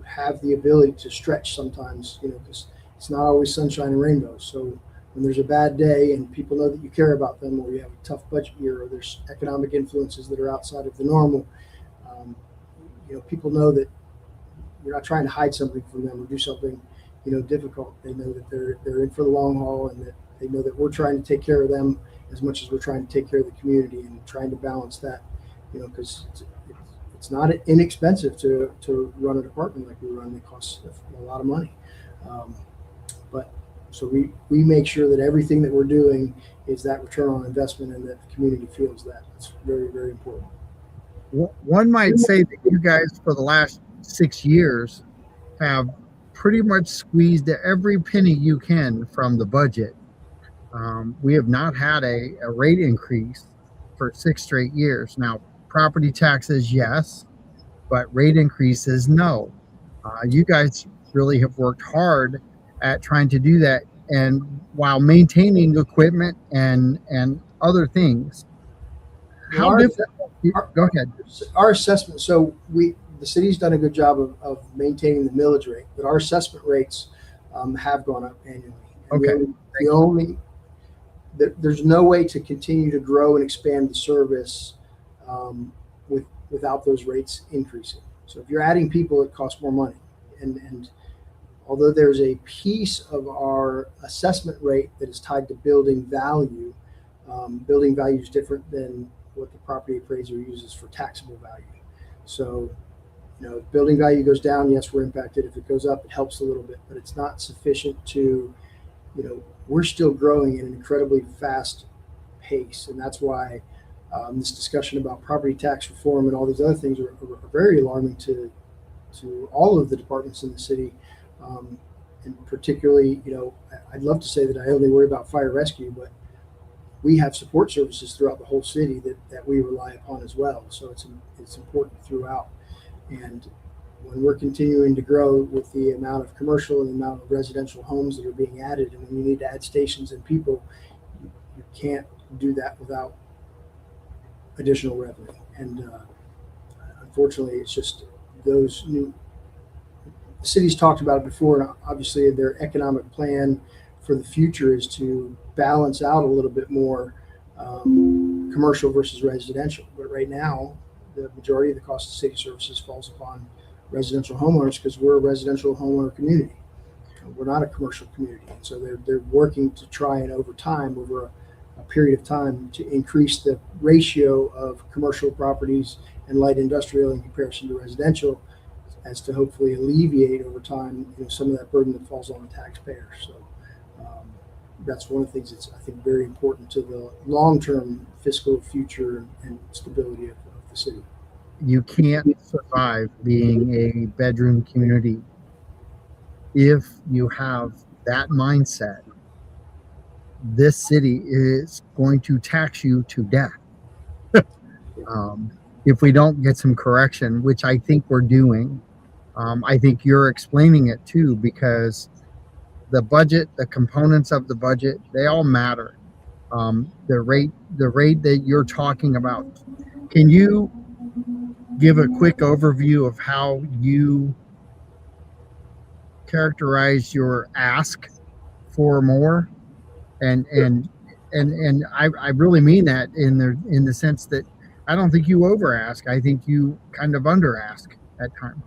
Speaker 2: have the ability to stretch sometimes, because it's not always sunshine and rainbows. So when there's a bad day and people know that you care about them, or you have a tough budget year, or there's economic influences that are outside of the normal, people know that you're not trying to hide something from them or do something, difficult. They know that they're in for the long haul, and that they know that we're trying to take care of them as much as we're trying to take care of the community, and trying to balance that, because it's not inexpensive to run a department like we run. It costs a lot of money. Um, but so we make sure that everything that we're doing is that return on investment and that the community feels that. It's very, very important.
Speaker 1: One might say that you guys for the last 6 years have pretty much squeezed every penny you can from the budget. We have not had a rate increase for 6 straight years. Now, property taxes, yes, but rate increases, no. You guys really have worked hard at trying to do that, and while maintaining equipment and other things.
Speaker 2: Well,
Speaker 1: How difficult?
Speaker 2: our,
Speaker 1: Go ahead.
Speaker 2: our assessment, so the city's done a good job of maintaining the millage rate, but our assessment rates have gone up annually. And
Speaker 1: Okay.
Speaker 2: there's no way to continue to grow and expand the service without those rates increasing. So if you're adding people, it costs more money. And although there's a piece of our assessment rate that is tied to building value is different than what the property appraiser uses for taxable value. So, if building value goes down, yes, we're impacted. If it goes up, it helps a little bit, but it's not sufficient to, we're still growing at an incredibly fast pace. And that's why this discussion about property tax reform and all these other things are very alarming to all of the departments in the city. And particularly, I'd love to say that I only worry about fire rescue, but we have support services throughout the whole city that we rely upon as well. So it's important throughout. And when we're continuing to grow with the amount of commercial and the amount of residential homes that are being added, and when you need to add stations and people, you can't do that without additional revenue. And unfortunately, it's just those new cities talked about it before, and obviously their economic plan for the future is to balance out a little bit more commercial versus residential. But right now, the majority of the cost of city services falls upon residential homeowners because we're a residential homeowner community. We're not a commercial community. And so they're working to try and over a period of time to increase the ratio of commercial properties and light industrial in comparison to residential, as to hopefully alleviate over time, some of that burden that falls on the taxpayer. So that's one of the things that's, I think, very important to the long-term fiscal future and stability of the city.
Speaker 1: You can't survive being a bedroom community if you have that mindset. This city is going to tax you to death if we don't get some correction, which I think we're doing. I think you're explaining it too, because the budget, the components of the budget, they all matter. The rate that you're talking about. Can you give a quick overview of how you characterize your ask for more? And I really mean that in the sense that I don't think you over ask. I think you kind of under ask at times.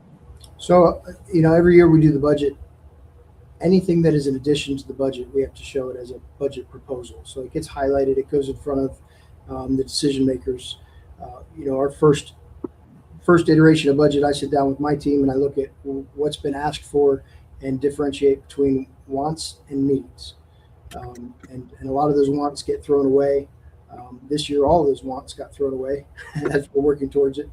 Speaker 1: So,
Speaker 2: every year we do the budget. Anything that is in addition to the budget, we have to show it as a budget proposal. So it gets highlighted. It goes in front of the decision makers. Our first iteration of budget, I sit down with my team and I look at what's been asked for and differentiate between wants and needs. And a lot of those wants get thrown away. This year, all of those wants got thrown away as we're working towards it.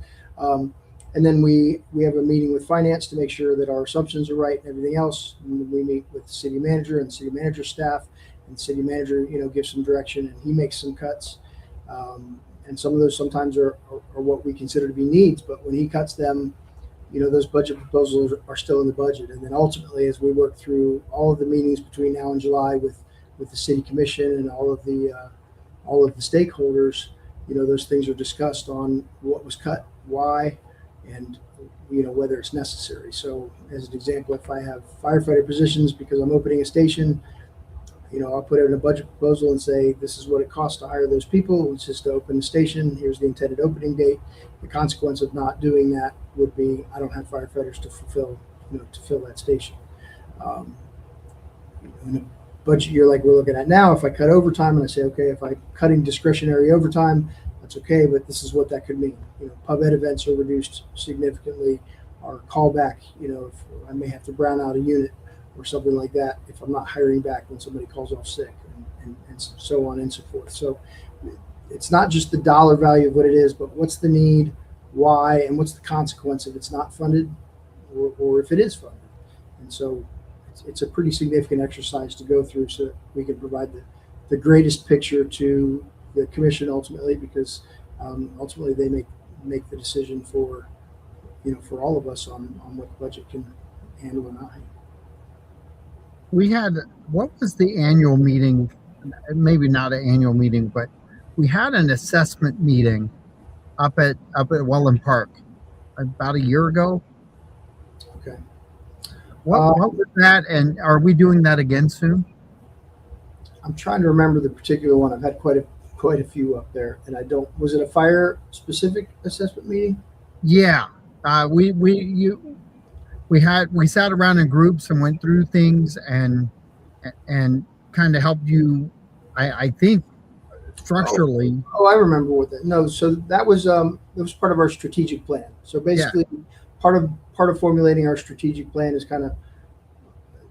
Speaker 2: And then we have a meeting with finance to make sure that our assumptions are right and everything else. And we meet with the city manager and the city manager staff, and the city manager, gives some direction and he makes some cuts. And some of those sometimes are what we consider to be needs, but when he cuts them, those budget proposals are still in the budget. And then ultimately, as we work through all of the meetings between now and July with the city commission and all of the stakeholders, those things are discussed on what was cut, why, and whether it's necessary. So as an example, if I have firefighter positions because I'm opening a station, I'll put it in a budget proposal and say, this is what it costs to hire those people. It's just to open the station. Here's the intended opening date. The consequence of not doing that would be I don't have firefighters to fill that station. In a budget year like we're looking at now, if I cut overtime and I say, okay, if I'm cutting discretionary overtime, that's okay, but this is what that could mean. Pub ed events are reduced significantly. Our callback, if I may have to brown out a unit or something like that if I'm not hiring back when somebody calls off sick, and so on and so forth. So it's not just the dollar value of what it is, but what's the need, why, and what's the consequence if it's not funded, or if it is funded. And so it's a pretty significant exercise to go through so that we can provide the greatest picture to the commission ultimately, because ultimately they make the decision for for all of us on what the budget can handle or not.
Speaker 1: We had, what was the annual meeting? Maybe not an annual meeting, but we had an assessment meeting up at Welland Park about a year ago.
Speaker 2: Okay.
Speaker 1: What was that, and are we doing that again soon?
Speaker 2: I'm trying to remember the particular one. I've had quite a few up there, and I don't. Was it a fire specific assessment meeting?
Speaker 1: Yeah, we sat around in groups and went through things and kind of helped you. I think structurally.
Speaker 2: Oh, I remember what that. No, so that was part of our strategic plan. So basically, part of formulating our strategic plan is kind of,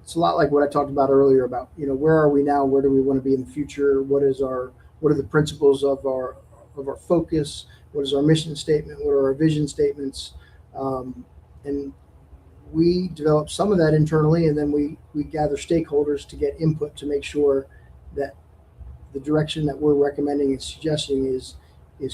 Speaker 2: it's a lot like what I talked about earlier about where are we now, where do we want to be in the future, what are the principles of our focus, what is our mission statement, what are our vision statements, and we develop some of that internally, and then we gather stakeholders to get input to make sure that the direction that we're recommending and suggesting is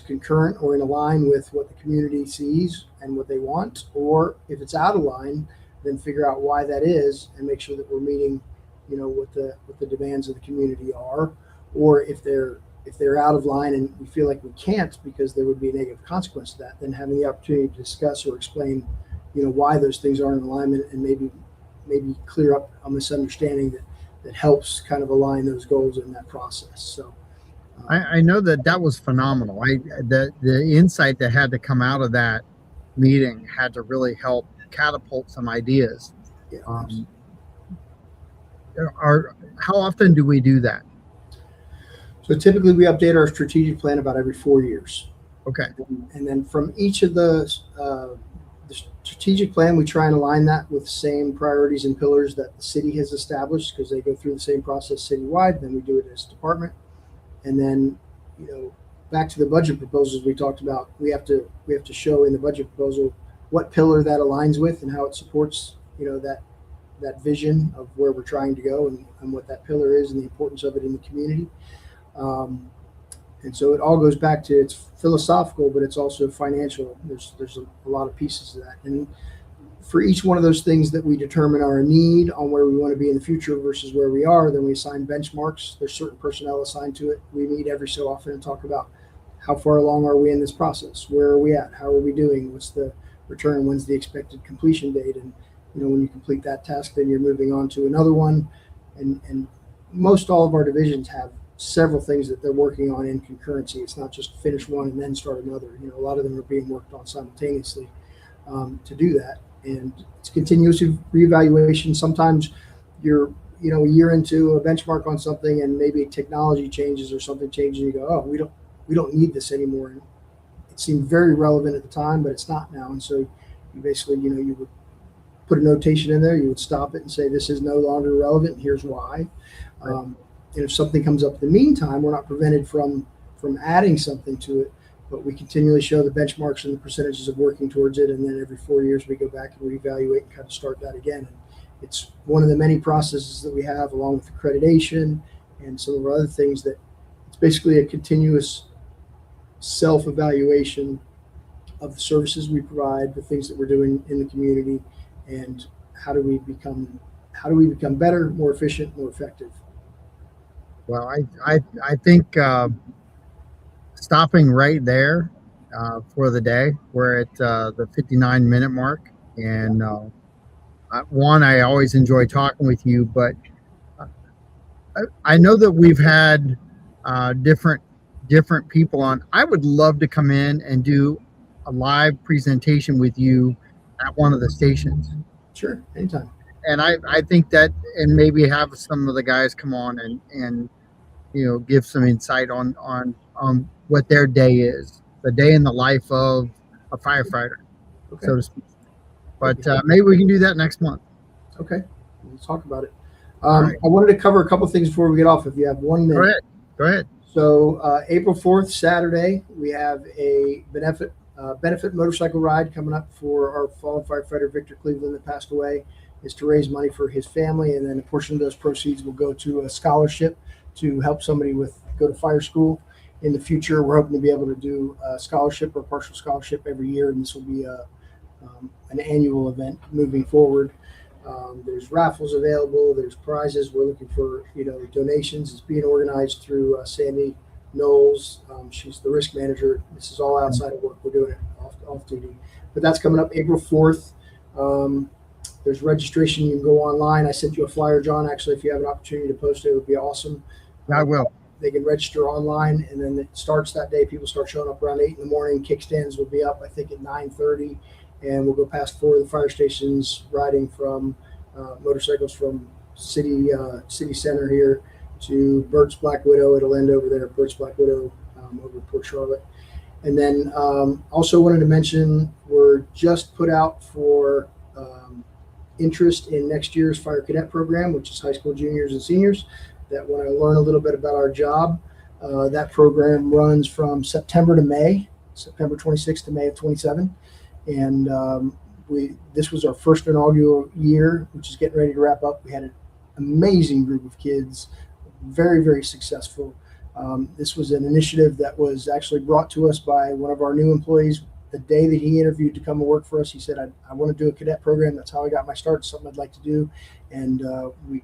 Speaker 2: concurrent or in line with what the community sees and what they want, or if it's out of line, then figure out why that is and make sure that we're meeting what the demands of the community are, or if they're out of line and we feel like we can't because there would be a negative consequence to that, then having the opportunity to discuss or explain why those things aren't in alignment, and maybe clear up a misunderstanding that helps kind of align those goals in that process. So
Speaker 1: I know that was phenomenal. The insight that had to come out of that meeting had to really help catapult some ideas.
Speaker 2: Yeah.
Speaker 1: How often do we do that?
Speaker 2: So typically we update our strategic plan about every 4 years.
Speaker 1: Okay.
Speaker 2: And then from each of the strategic plan, we try and align that with the same priorities and pillars that the city has established, because they go through the same process citywide. Then we do it as a department. And then, back to the budget proposals we talked about, we have to show in the budget proposal what pillar that aligns with and how it supports, that vision of where we're trying to go, and what that pillar is and the importance of it in the community. And so it all goes back to, it's philosophical, but it's also financial. There's a lot of pieces to that. And for each one of those things that we determine our need on where we want to be in the future versus where we are, then we assign benchmarks. There's certain personnel assigned to it. We meet every so often and talk about how far along are we in this process? Where are we at? How are we doing? What's the return? When's the expected completion date? And, when you complete that task, then you're moving on to another one. And most all of our divisions have several things that they're working on in concurrency. It's not just finish one and then start another. A lot of them are being worked on simultaneously to do that. And it's continuous reevaluation. Sometimes you're, a year into a benchmark on something, and maybe technology changes or something changes, and you go, oh, we don't need this anymore. And it seemed very relevant at the time, but it's not now. And so you basically, you would put a notation in there, you would stop it and say, this is no longer relevant. Here's why. And if something comes up in the meantime, we're not prevented from adding something to it, but we continually show the benchmarks and the percentages of working towards it. And then every 4 years we go back and reevaluate and kind of start that again. And it's one of the many processes that we have, along with accreditation and some of our other things, that it's basically a continuous self-evaluation of the services we provide, the things that we're doing in the community, and how do we become better, more efficient, more effective.
Speaker 1: Well, I think stopping right there for the day. We're at the 59-minute mark, and I always enjoy talking with you, but I know that we've had different people on. I would love to come in and do a live presentation with you at one of the stations.
Speaker 2: Sure, anytime.
Speaker 1: And I think that, and maybe have some of the guys come on and give some insight on what their day is, the day in the life of a firefighter, so to speak. But maybe we can do that next month.
Speaker 2: Okay, we'll talk about it.
Speaker 1: Right.
Speaker 2: I wanted to cover a couple things before we get off. If you have 1 minute.
Speaker 1: Go ahead.
Speaker 2: So April 4th, Saturday, we have a benefit motorcycle ride coming up for our fallen firefighter Victor Cleveland that passed away. Is to raise money for his family, and then a portion of those proceeds will go to a scholarship to help somebody go to fire school. In the future, we're hoping to be able to do a scholarship or partial scholarship every year, and this will be an annual event moving forward. There's raffles available. There's prizes. We're looking for donations. It's being organized through Sandy Knowles. She's the risk manager. This is all outside of work. We're doing it off duty, but that's coming up April 4th. There's registration. You can go online. I sent you a flyer, John. Actually, if you have an opportunity to post it, it would be awesome.
Speaker 1: I will.
Speaker 2: They can register online, and then it starts that day. People start showing up around 8 in the morning. Kickstands will be up, I think, at 9:30, and we'll go past 4 of the fire stations, riding from motorcycles from city center here to Burt's Black Widow. It'll end over there, Burt's Black Widow, over Port Charlotte. And then also wanted to mention we're just put out for interest in next year's fire cadet program, which is high school juniors and seniors that want to learn a little bit about our job. That program runs from September to May, September 26th to May of 27. And this was our first inaugural year, which is getting ready to wrap up. We had an amazing group of kids, very, very successful. This was an initiative that was actually brought to us by one of our new employees. The day that he interviewed to come and work for us, he said, I want to do a cadet program. That's how I got my start. It's something I'd like to do. And we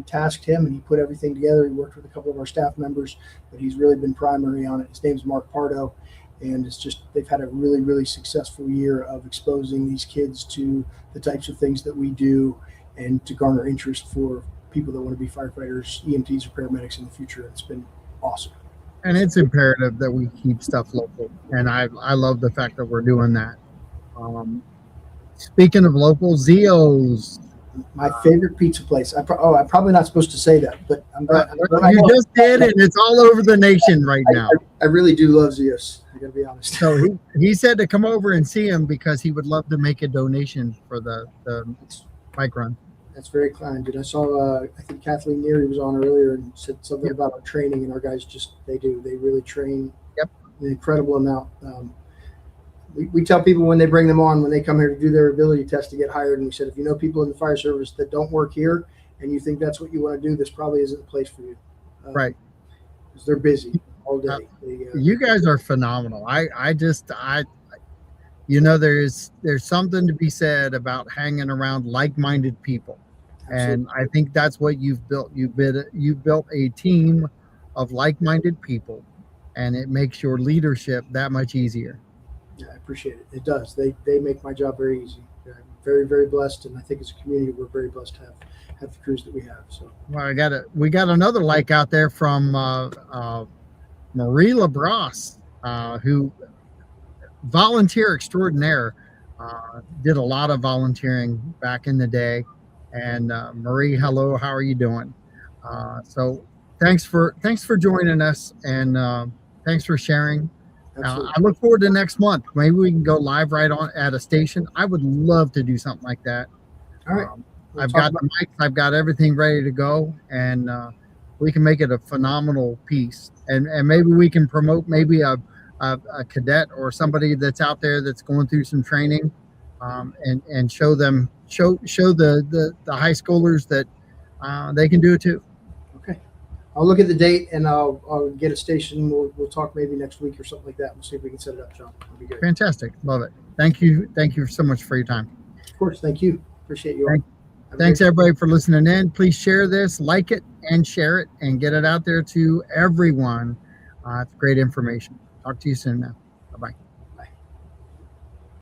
Speaker 2: tasked him, and he put everything together. He worked with a couple of our staff members, but he's really been primary on it. His name's Mark Pardo, and they've had a really, really successful year of exposing these kids to the types of things that we do and to garner interest for people that want to be firefighters, EMTs, or paramedics in the future. It's been awesome.
Speaker 1: And it's imperative that we keep stuff local. And I love the fact that we're doing that. Speaking of local, Zio's.
Speaker 2: My favorite pizza place. I'm probably not supposed to say that, but
Speaker 1: you just did it. It's all over the nation right now.
Speaker 2: I really do love Zio's. I gotta be honest.
Speaker 1: So he said to come over and see him because he would love to make a donation for the bike run.
Speaker 2: That's very kind. And I saw, I think Kathleen Neary was on earlier and said something about our training, and our guys they really train.
Speaker 1: Yep.
Speaker 2: An incredible amount. We tell people when they bring them on, when they come here to do their ability test to get hired, and we said, if you know people in the fire service that don't work here and you think that's what you want to do, this probably isn't the place for you.
Speaker 1: Right.
Speaker 2: Because they're busy all day.
Speaker 1: You guys are phenomenal. There's something to be said about hanging around like-minded people.
Speaker 2: Absolutely.
Speaker 1: And I think that's what you've built. You've built a team of like-minded people, and it makes your leadership that much easier.
Speaker 2: Yeah, I appreciate it. It does. They make my job very easy. I'm very, very blessed, and I think as a community, we're very blessed to have the crews that we have. So,
Speaker 1: well, we got another like out there from Marie LaBrosse, who volunteer extraordinaire, did a lot of volunteering back in the day. And Marie, hello, how are you doing? So thanks for joining us, and thanks for sharing. I look forward to next month. Maybe we can go live right on at a station. I would love to do something like that.
Speaker 2: All right.
Speaker 1: I've got the mics, I've got everything ready to go, and we can make it a phenomenal piece. And maybe we can promote maybe a cadet or somebody that's out there that's going through some training, and show the high schoolers that they can do it too.
Speaker 2: Okay, I'll look at the date, and I'll get a station. We'll talk maybe next week or something like that. We'll see if we can set it up, John. That'll be good.
Speaker 1: Fantastic, love it. Thank you so much for your time.
Speaker 2: Of course, thank you. Appreciate you all.
Speaker 1: Thanks everybody for listening in. Please share this, like it, and share it, and get it out there to everyone. It's great information. Talk to you soon now. Bye-bye.